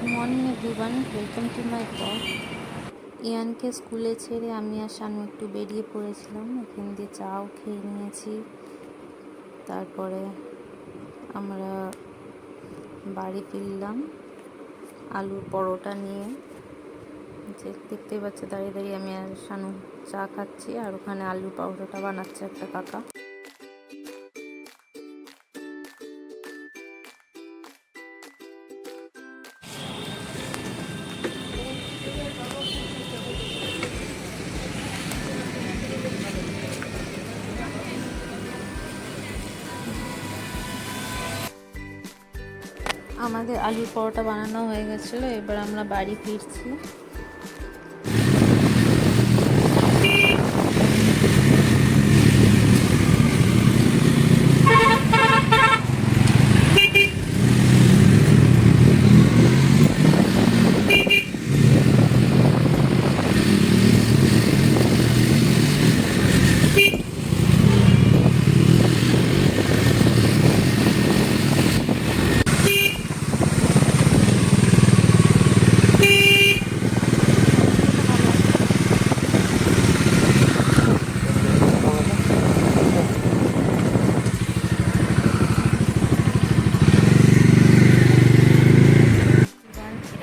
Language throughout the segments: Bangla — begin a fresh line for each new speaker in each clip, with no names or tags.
Good morning everyone, welcome to my blog. ইয়ানকে স্কুলে ছেড়ে আমি আর শানু একটু বেরিয়ে পড়েছিলাম। এখান দিয়ে চাও খেয়ে নিয়েছি। তারপরে আমরা বাড়ি ফিরলাম আলুর পরোটা নিয়ে। যে দেখতেই পাচ্ছে দাঁড়িয়ে দাঁড়িয়ে আমি আর শানু চা খাচ্ছি, আর ওখানে আলুর পরোটাটা বানাচ্ছে একটা কাকা। আমাদের আলুর পরোটা বানানো হয়ে গেছিলো, এবার আমরা বাড়ি ফিরছি।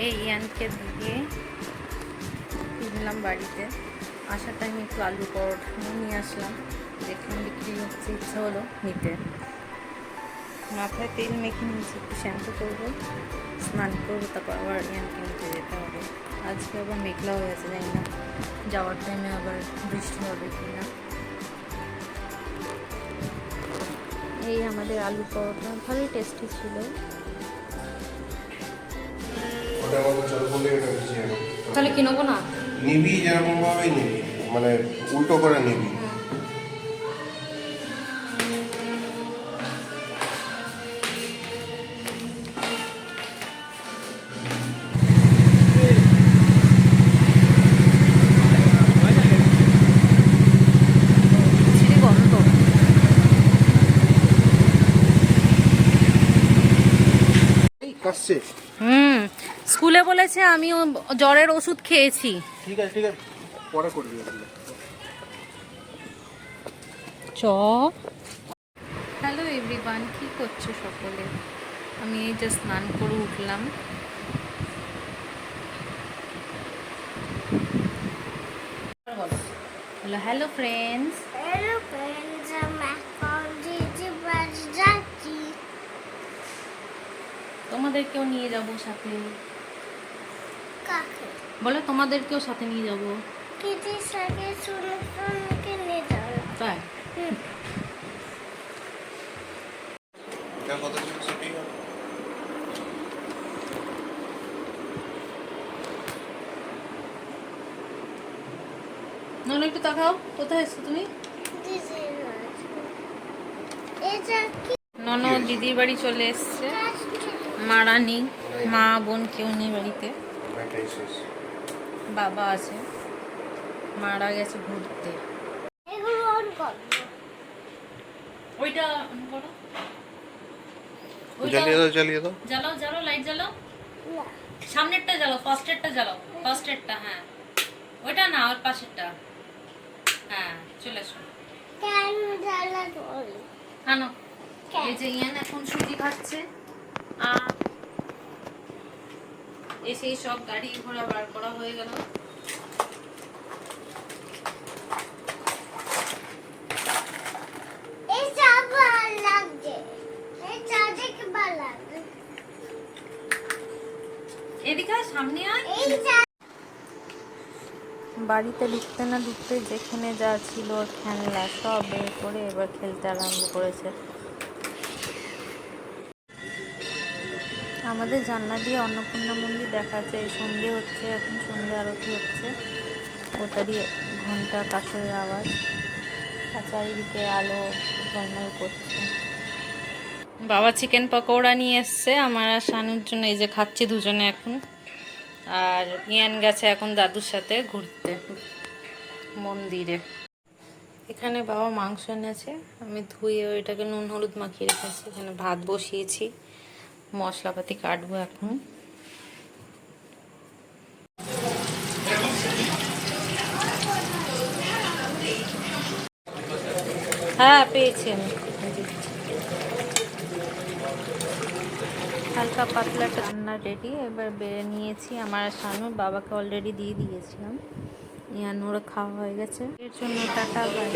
এই ইয়ানকে দিয়ে ফিরলাম বাড়িতে। আসার টাইমে একটু আলু পরোটা নিয়ে আসলাম, যেখানে বিক্রি হচ্ছে, ইচ্ছা হলো নিতে। মাথায় তেল মেখে নিয়েছি, একটু শ্যাম্পু করবো, স্নান করবো, তারপর আবার ইয়ানকে নিতে যেতে হবে। আজকে আবার মেঘলা হয়ে আছে, জানি না যাওয়ার টাইমে আবার বৃষ্টি হবে কি না। এই আমাদের আলু পরোটা ভালোই টেস্টি ছিল। তাহলে কিনবো না,
নিবি যেরকম ভাবে নিবি, মানে উল্টো করে নিবি।
স্কুলে বলেছে আমি জ্বরের ওষুধ খেয়েছি।
ঠিক আছে ঠিক আছে, পরে করবি।
চ হ্যালো এভরিওয়ান, কি করছো সকলে? আমি এই যে স্নান করে উঠলাম। হ্যালো হ্যালো ফ্রেন্ডস, তোমাদেরকেও নিয়ে যাব সাথে। বলো তোমাদেরকেও সাথে নিয়ে যাব। তাই নন, একটু তাকাও, কোথায় এসছো তুমি? নন দিদির বাড়ি চলে এসছে। মারা নেই, মা বোন কেউ নেই বাড়িতে, বাবা আছে, মারা গেছে ঘুরতে। ওইটা করো,
জ্বালিয়ে দাও,
জ্বালাও জ্বালাও, লাইট জ্বালাও, সামনেরটা জ্বালাও, ফার্স্টেরটা জ্বালাও, ফার্স্টেরটা, হ্যাঁ ওইটা না, ওর পাশেরটা, হ্যাঁ চলে এসো। আনো, এই যে ইয়ান এখন সুজি খাচ্ছে, এসে সব গাড়ি ঘোড়া বার করা হয়ে গেল। এদিকে সামনে আয়। বাড়িতে ঢুকতে না ঢুকতে যেখানে যা ছিল খেলনা সব বের করে এবার খেলতে আরম্ভ করেছে। আমাদের জানলা দিয়ে অন্নপূর্ণা মন্দির দেখা যায়, সন্ধে হচ্ছে, এখন সন্ধে আরতি হচ্ছে, ওটারই ঘন্টা কাঁসরের আওয়াজ, আর চারিদিকে আলো ঝলমল করছে। বাবা চিকেন পকোড়া নিয়ে এসছে আমার আর শানুর জন্য, এই যে খাচ্ছি দুজনে এখন। আর ইয়ান গেছে এখন দাদুর সাথে ঘুরতে মন্দিরে। এখানে বাবা মাংস এনেছে, আমি ধুয়ে ওইটাকে নুন হলুদ মাখিয়ে রেখেছি। এখানে ভাত বসিয়েছি, মশলাপাতি কাটবো এখন। হ্যাঁ পেয়েছি আমি, দিচ্ছি। হালকা পাতলা একটা রান্না রেডি, এবার বেড়ে নিয়েছি। আমার শানুর বাবাকে অলরেডি দিয়ে দিয়েছিলাম, ইয়ানুরও খাওয়া হয়ে গেছে। এর জন্য টাটা, বাই।